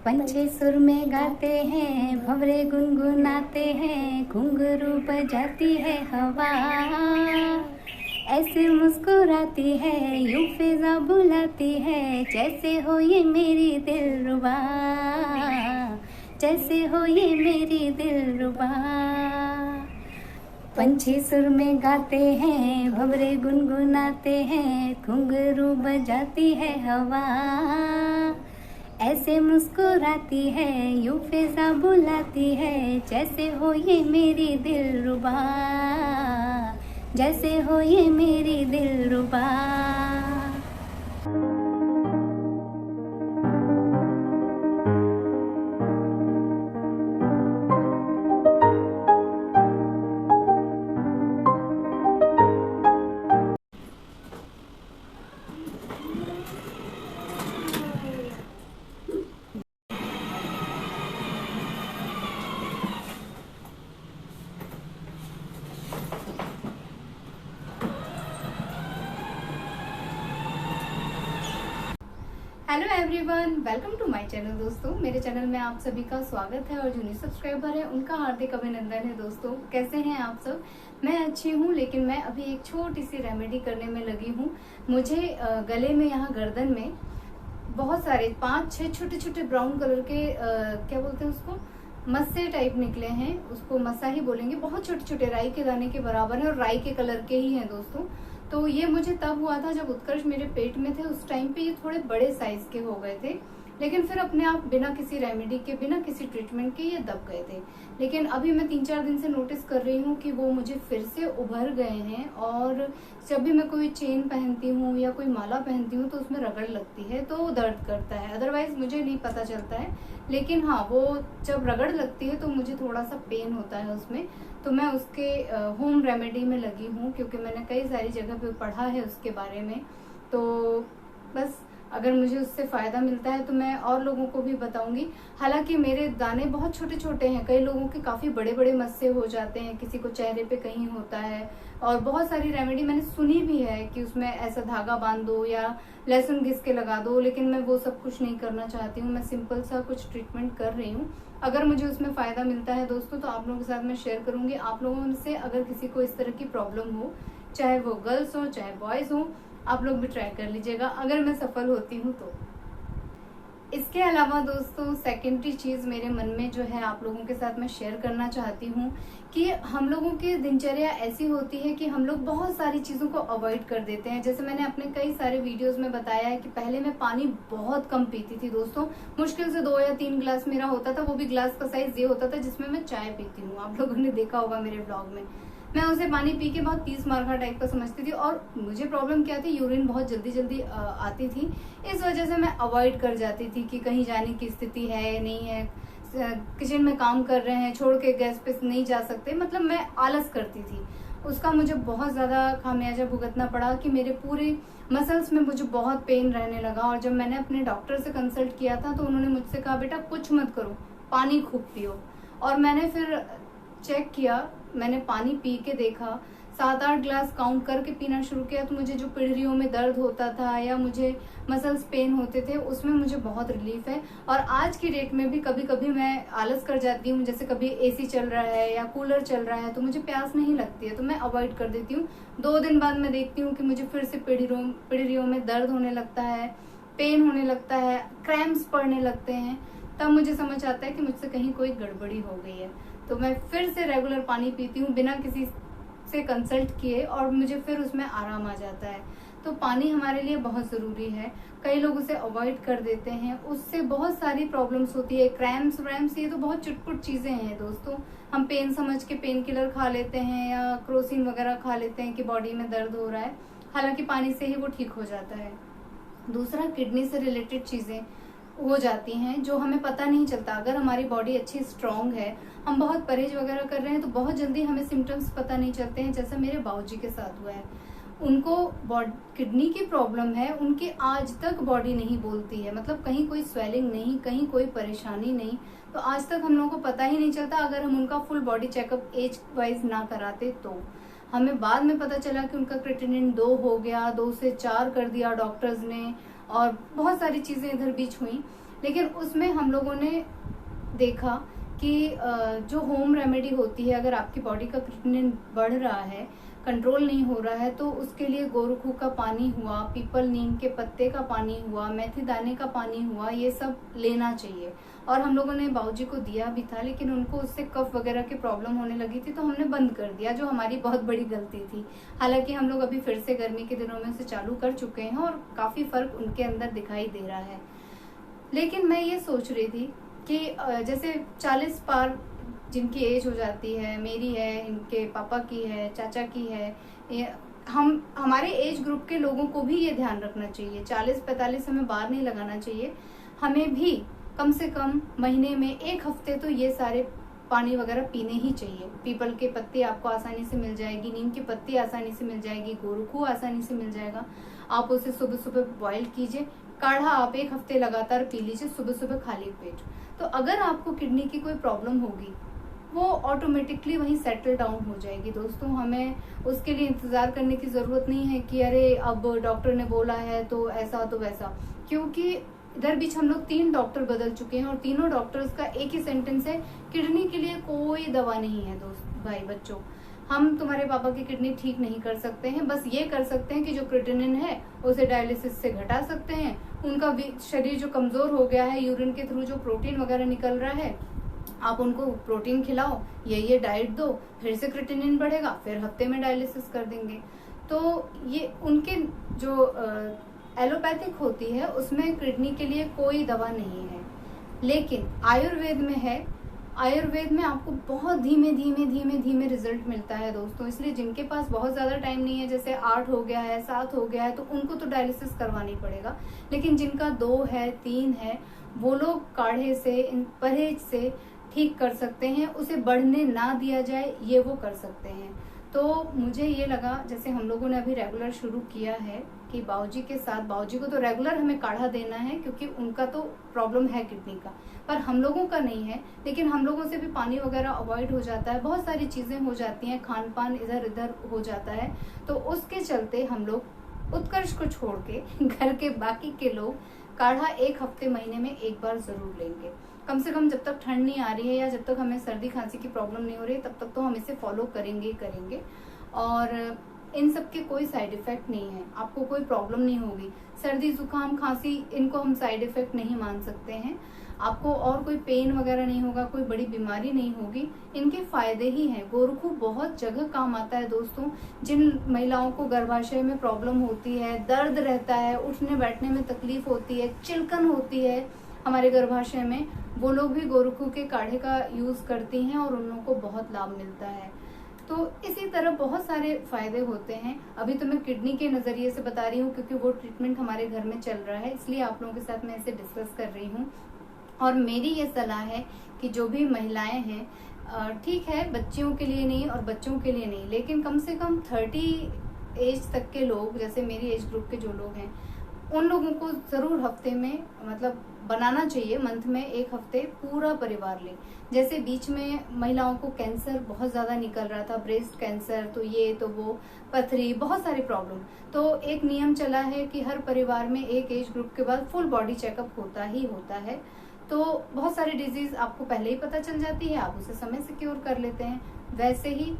पंछी सुर में गाते हैं, भंवरे गुनगुनाते हैं, घुंघरू बजाती है हवा, ऐसे मुस्कुराती है, यूं फिजा बुलाती है, जैसे हो ये मेरी दिलरुबा, जैसे हो ये मेरी दिलरुबा। पंछी सुर में गाते हैं, भंवरे गुनगुनाते हैं, घुंघरू बजाती है हवा, ऐसे मुस्कुराती है, यूं फिजा बुलाती है, जैसे हो ये मेरी दिलरुबा, जैसे हो ये मेरी दिलरुबा। Hello everyone, welcome to my channel. दोस्तों, मेरे चैनल में आप सभी का स्वागत है और जो न्यू सब्सक्राइबर है उनका हार्दिक अभिनंदन है। दोस्तों, कैसे हैं आप सब? मैं अच्छी हूँ, लेकिन मैं अभी एक छोटी सी रेमेडी करने में लगी हूँ। मुझे गले में, यहाँ गर्दन में बहुत सारे 5-6 छोटे छोटे ब्राउन कलर के क्या बोलते हैं उसको, मस्से टाइप निकले हैं। उसको मस्सा ही बोलेंगे। बहुत छोटे छोटे राई के दाने के बराबर है और राई के कलर के ही हैं दोस्तों। तो ये मुझे तब हुआ था जब उत्कर्ष मेरे पेट में थे। उस टाइम पे ये थोड़े बड़े साइज के हो गए थे, लेकिन फिर अपने आप बिना किसी रेमेडी के, बिना किसी ट्रीटमेंट के ये दब गए थे। लेकिन अभी मैं 3-4 दिन से नोटिस कर रही हूँ कि वो मुझे फिर से उभर गए हैं। और जब भी मैं कोई चेन पहनती हूँ या कोई माला पहनती हूँ तो उसमें रगड़ लगती है तो दर्द करता है। अदरवाइज मुझे नहीं पता चलता है, लेकिन हाँ, वो जब रगड़ लगती है तो मुझे थोड़ा सा पेन होता है उसमें। तो मैं उसके होम रेमेडी में लगी हूँ, क्योंकि मैंने कई सारी जगह पे पढ़ा है उसके बारे में। तो बस अगर मुझे उससे फायदा मिलता है तो मैं और लोगों को भी बताऊंगी। हालांकि मेरे दाने बहुत छोटे छोटे हैं, कई लोगों के काफी बड़े बड़े मस्से हो जाते हैं, किसी को चेहरे पे कहीं होता है। और बहुत सारी रेमेडी मैंने सुनी भी है कि उसमें ऐसा धागा बांध दो या लहसुन घिस के लगा दो, लेकिन मैं वो सब कुछ नहीं करना चाहती हूँ। मैं सिंपल सा कुछ ट्रीटमेंट कर रही हूँ। अगर मुझे उसमें फायदा मिलता है दोस्तों तो आप लोगों के साथ मैं शेयर करूंगी। आप लोगों से अगर किसी को इस तरह की प्रॉब्लम हो, चाहे वो गर्ल्स हो चाहे बॉयज हो, आप लोग भी ट्राई कर लीजिएगा अगर मैं सफल होती हूँ तो। इसके अलावा दोस्तों, सेकेंडरी चीज मेरे मन में जो है आप लोगों के साथ मैं शेयर करना चाहती हूँ कि हम लोगों की दिनचर्या ऐसी होती है कि हम लोग बहुत सारी चीजों को अवॉइड कर देते हैं। जैसे मैंने अपने कई सारे वीडियोस में बताया है कि पहले मैं पानी बहुत कम पीती थी दोस्तों। मुश्किल से 2 या 3 गिलास मेरा होता था, वो भी गिलास का साइज ये होता था जिसमें मैं चाय पीती हूँ। आप लोगों ने देखा होगा मेरे ब्लॉग में। मैं उसे पानी पी के बहुत 30 मार्का टाइप का समझती थी। और मुझे प्रॉब्लम क्या थी, यूरिन बहुत जल्दी जल्दी आती थी। इस वजह से मैं अवॉइड कर जाती थी कि कहीं जाने की स्थिति है नहीं है, किचन में काम कर रहे हैं, छोड़ के गैस पे नहीं जा सकते, मतलब मैं आलस करती थी। उसका मुझे बहुत ज्यादा खामियाजा भुगतना पड़ा कि मेरे पूरे मसल्स में मुझे बहुत पेन रहने लगा। और जब मैंने अपने डॉक्टर से कंसल्ट किया था तो उन्होंने मुझसे कहा, बेटा कुछ मत करो, पानी खूब पियो। और मैंने फिर चेक किया, मैंने पानी पी के देखा, 7-8 ग्लास काउंट करके पीना शुरू किया तो मुझे जो पिड़रियों में दर्द होता था या मुझे मसल्स पेन होते थे उसमें मुझे बहुत रिलीफ है। और आज की डेट में भी कभी कभी मैं आलस कर जाती हूँ, जैसे कभी एसी चल रहा है या कूलर चल रहा है तो मुझे प्यास नहीं लगती है तो मैं अवॉइड कर देती हूँ। 2 दिन बाद मैं देखती हूँ कि मुझे फिर से पिड़रियों में दर्द होने लगता है, पेन होने लगता है, क्रैम्प्स पड़ने लगते हैं। तब मुझे समझ आता है कि मुझसे कहीं कोई गड़बड़ी हो गई है। तो मैं फिर से रेगुलर पानी पीती हूँ बिना किसी से कंसल्ट किए और मुझे फिर उसमें आराम आ जाता है। तो पानी हमारे लिए बहुत जरूरी है। कई लोग उसे अवॉइड कर देते हैं, उससे बहुत सारी प्रॉब्लम्स होती है। क्रैम्प्स व्रैम्प्स ये तो बहुत चुटपुट चीजें हैं दोस्तों। हम पेन समझ के पेन किलर खा लेते हैं या क्रोसिन वगैरह खा लेते हैं कि बॉडी में दर्द हो रहा है, हालांकि पानी से ही वो ठीक हो जाता है। दूसरा, किडनी से रिलेटेड चीजें हो जाती हैं जो हमें पता नहीं चलता। अगर हमारी बॉडी अच्छी स्ट्रांग है, हम बहुत परहेज वगैरह कर रहे हैं तो बहुत जल्दी हमें सिम्टम्स पता नहीं चलते हैं। जैसा मेरे बाबूजी के साथ हुआ है, उनको किडनी की प्रॉब्लम है, उनकी आज तक बॉडी नहीं बोलती है, मतलब कहीं कोई स्वेलिंग नहीं, कहीं कोई परेशानी नहीं। तो आज तक हम लोगों को पता ही नहीं चलता अगर हम उनका full body checkup age wise ना कराते तो। हमें बाद में पता चला कि उनका क्रिएटिनिन 2 हो गया, 2 से 4 कर दिया डॉक्टर्स ने, और बहुत सारी चीजें इधर बीच हुई। लेकिन उसमें हम लोगों ने देखा कि जो होम रेमेडी होती है, अगर आपकी बॉडी का क्रिएटिनिन बढ़ रहा है, कंट्रोल नहीं हो रहा है, तो उसके लिए गोरखू का पानी हुआ, पीपल नीम के पत्ते का पानी हुआ, मेथी दाने का पानी हुआ, ये सब लेना चाहिए। और हम लोगों ने बाबूजी को दिया भी था, लेकिन उनको उससे कफ वगैरह की प्रॉब्लम होने लगी थी, तो हमने बंद कर दिया, जो हमारी बहुत बड़ी गलती थी। हालांकि हम लोग अभी फिर से गर्मी के दिनों में उसे चालू कर चुके हैं और काफी फर्क उनके अंदर दिखाई दे रहा है। लेकिन मैं ये सोच रही थी कि जैसे 40 पार जिनकी एज हो जाती है, मेरी है, इनके पापा की है, चाचा की है, हमारे एज ग्रुप के लोगों को भी ये ध्यान रखना चाहिए। 40-45 हमें बाहर नहीं लगाना चाहिए। हमें भी कम से कम महीने में 1 हफ्ते तो ये सारे पानी वगैरह पीने ही चाहिए। पीपल के पत्ते आपको आसानी से मिल जाएगी, नीम की पत्ती आसानी से मिल जाएगी, गोरखू आसानी से मिल जाएगा। आप उसे सुबह सुबह बॉईल कीजिए, काढ़ा आप 1 हफ्ते लगातार पी लीजिए, सुबह सुबह खाली पेट। तो अगर आपको किडनी की कोई प्रॉब्लम होगी, वो ऑटोमेटिकली वहीं सेटल डाउन हो जाएगी। दोस्तों, हमें उसके लिए इंतजार करने की जरूरत नहीं है कि अरे अब डॉक्टर ने बोला है तो ऐसा तो वैसा, क्योंकि इधर बीच हम लोग 3 डॉक्टर बदल चुके हैं और तीनों डॉक्टर्स का एक ही सेंटेंस है, किडनी के लिए कोई दवा नहीं है। दोस्त भाई बच्चों, हम तुम्हारे पापा की किडनी ठीक नहीं कर सकते हैं, बस ये कर सकते हैं कि जो क्रिएटिनिन है उसे डायलिसिस से घटा सकते हैं। उनका शरीर जो कमजोर हो गया है, यूरिन के थ्रू जो प्रोटीन वगैरह निकल रहा है, आप उनको प्रोटीन खिलाओ, ये डाइट दो, फिर से क्रिएटिनिन बढ़ेगा, फिर हफ्ते में डायलिसिस कर देंगे। तो ये उनके जो एलोपैथिक होती है उसमें किडनी के लिए कोई दवा नहीं है। लेकिन आयुर्वेद में है, आयुर्वेद में आपको बहुत धीमे धीमे धीमे धीमे रिजल्ट मिलता है दोस्तों। इसलिए जिनके पास बहुत ज्यादा टाइम नहीं है, जैसे 8 हो गया है, 7 हो गया है, तो उनको तो डायलिसिस करवानी पड़ेगा। लेकिन जिनका 2 है, 3 है, वो लोग काढ़े से, परहेज से ठीक कर सकते हैं, उसे बढ़ने ना दिया जाए, ये वो कर सकते हैं। तो मुझे ये लगा, जैसे हम लोगों ने अभी रेगुलर शुरू किया है कि बाबूजी के साथ, बाबूजी को तो रेगुलर हमें काढ़ा देना है क्योंकि उनका तो प्रॉब्लम है किडनी का, पर हम लोगों का नहीं है। लेकिन हम लोगों से भी पानी वगैरह अवॉइड हो जाता है, बहुत सारी चीजें हो जाती हैं, खान पान इधर उधर हो जाता है, तो उसके चलते हम लोग उत्कर्ष को छोड़ के घर के बाकी के लोग काढ़ा 1 हफ्ते महीने में 1 बार जरूर लेंगे। कम से कम जब तक ठंड नहीं आ रही है या जब तक हमें सर्दी खांसी की प्रॉब्लम नहीं हो रही है, तब तक तो हम इसे फॉलो करेंगे। और इन सब के कोई साइड इफेक्ट नहीं है, आपको कोई प्रॉब्लम नहीं होगी। सर्दी जुकाम खांसी, इनको हम साइड इफेक्ट नहीं मान सकते हैं। आपको और कोई पेन वगैरह नहीं होगा, कोई बड़ी बीमारी नहीं होगी, इनके फायदे ही हैं। गोरखू बहुत जगह काम आता है दोस्तों। जिन महिलाओं को गर्भाशय में प्रॉब्लम होती है, दर्द रहता है, उठने बैठने में तकलीफ होती है, चिलकन होती है हमारे गर्भाशय में, वो लोग भी गोरखू के काढ़े का यूज करती हैं और उन लोगों को बहुत लाभ मिलता है। तो इसी तरह बहुत सारे फायदे होते हैं। अभी तो मैं किडनी के नजरिए से बता रही हूँ क्योंकि वो ट्रीटमेंट हमारे घर में चल रहा है, इसलिए आप लोगों के साथ मैं इसे डिस्कस कर रही हूँ। और मेरी ये सलाह है कि जो भी महिलाएं हैं, ठीक है बच्चियों के लिए नहीं और बच्चों के लिए नहीं, लेकिन कम से कम 30 एज तक के लोग, जैसे मेरी एज ग्रुप के जो लोग हैं, उन लोगों को जरूर हफ्ते में, मतलब बनाना चाहिए मंथ में 1 हफ्ते पूरा परिवार ले। जैसे बीच में महिलाओं को कैंसर बहुत ज्यादा निकल रहा था, ब्रेस्ट कैंसर, तो ये तो वो, पथरी, बहुत सारी प्रॉब्लम। तो एक नियम चला है कि हर परिवार में एक एज ग्रुप के बाद फुल बॉडी चेकअप होता ही होता है। तो बहुत सारी डिजीज आपको पहले ही पता चल जाती है, आप उसे समय से क्योर कर लेते हैं। वैसे ही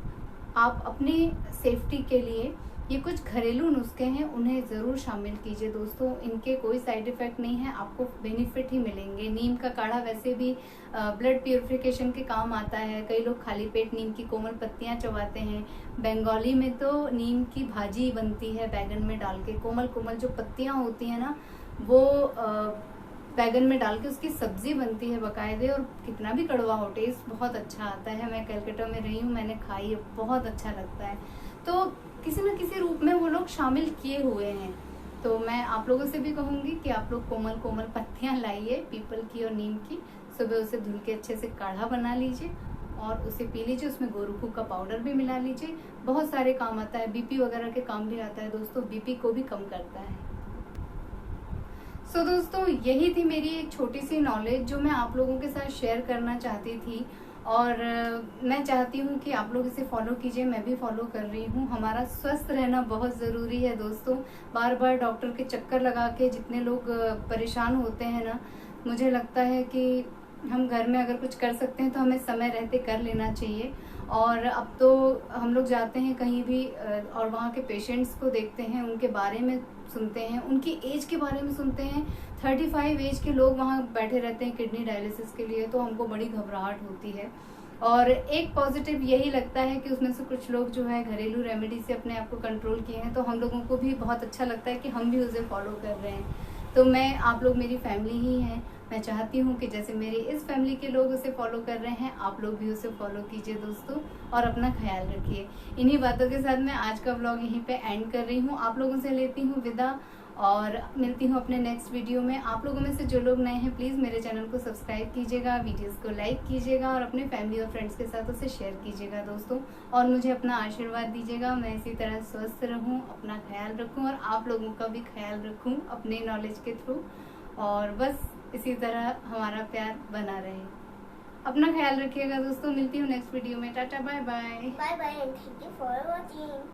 आप अपनी सेफ्टी के लिए ये कुछ घरेलू नुस्खे हैं, उन्हें जरूर शामिल कीजिए दोस्तों। इनके कोई साइड इफेक्ट नहीं है, आपको बेनिफिट ही मिलेंगे। नीम का काढ़ा वैसे भी ब्लड प्यूरिफिकेशन के काम आता है। कई लोग खाली पेट नीम की कोमल पत्तियां चबाते हैं। बंगाली में तो नीम की भाजी बनती है बैगन में डाल के, कोमल कोमल जो पत्तियां होती है ना, वो बैगन में डाल के उसकी सब्जी बनती है बकायदे, और कितना भी कड़वा हो टेस्ट बहुत अच्छा आता है। मैं कलकत्ता में रही हूँ, मैंने खाई है, बहुत अच्छा लगता है। तो किसी न किसी रूप में वो लोग शामिल किए हुए हैं। तो मैं आप लोगों से भी कहूंगी कि आप लोग कोमल कोमल पत्तियां लाइए पीपल की और नीम की, सुबह उसे धुल के अच्छे से काढ़ा बना लीजिए और उसे पी लीजिए। उसमें गोरखू का पाउडर भी मिला लीजिए, बहुत सारे काम आता है। बीपी वगैरह के काम भी आता है दोस्तों, बीपी को भी कम करता है। दोस्तों, यही थी मेरी एक छोटी सी नॉलेज जो मैं आप लोगों के साथ शेयर करना चाहती थी, और मैं चाहती हूँ कि आप लोग इसे फॉलो कीजिए, मैं भी फॉलो कर रही हूँ। हमारा स्वस्थ रहना बहुत ज़रूरी है दोस्तों। बार बार डॉक्टर के चक्कर लगा के जितने लोग परेशान होते हैं ना, मुझे लगता है कि हम घर में अगर कुछ कर सकते हैं तो हमें समय रहते कर लेना चाहिए। और अब तो हम लोग जाते हैं कहीं भी और वहाँ के पेशेंट्स को देखते हैं, उनके बारे में सुनते हैं, उनकी एज के बारे में सुनते हैं। 35 एज के लोग वहाँ बैठे रहते हैं किडनी डायलिसिस के लिए, तो हमको बड़ी घबराहट होती है। और एक पॉजिटिव यही लगता है कि उसमें से कुछ लोग जो है घरेलू रेमेडी से अपने आप को कंट्रोल किए हैं, तो हम लोगों को भी बहुत अच्छा लगता है कि हम भी उसे फॉलो कर रहे हैं। तो मैं, आप लोग मेरी फैमिली ही हैं, मैं चाहती हूँ कि जैसे मेरे इस फैमिली के लोग उसे फॉलो कर रहे हैं, आप लोग भी उसे फॉलो कीजिए दोस्तों, और अपना ख्याल रखिए। इन्हीं बातों के साथ मैं आज का व्लॉग यहीं पे एंड कर रही हूँ। आप लोगों से लेती हूँ विदा और मिलती हूँ अपने नेक्स्ट वीडियो में। आप लोगों में से जो लोग नए हैं प्लीज़ मेरे चैनल को सब्सक्राइब कीजिएगा, वीडियोस को लाइक कीजिएगा और अपने फैमिली और फ्रेंड्स के साथ उसे शेयर कीजिएगा दोस्तों। और मुझे अपना आशीर्वाद दीजिएगा, मैं इसी तरह स्वस्थ रहूँ, अपना ख्याल रखूँ और आप लोगों का भी ख्याल रखूँ अपने नॉलेज के थ्रू। और बस इसी तरह हमारा प्यार बना रहे। अपना ख्याल रखिएगा दोस्तों, मिलती हूँ नेक्स्ट वीडियो में। Tata bye bye. Bye bye and thank you for watching.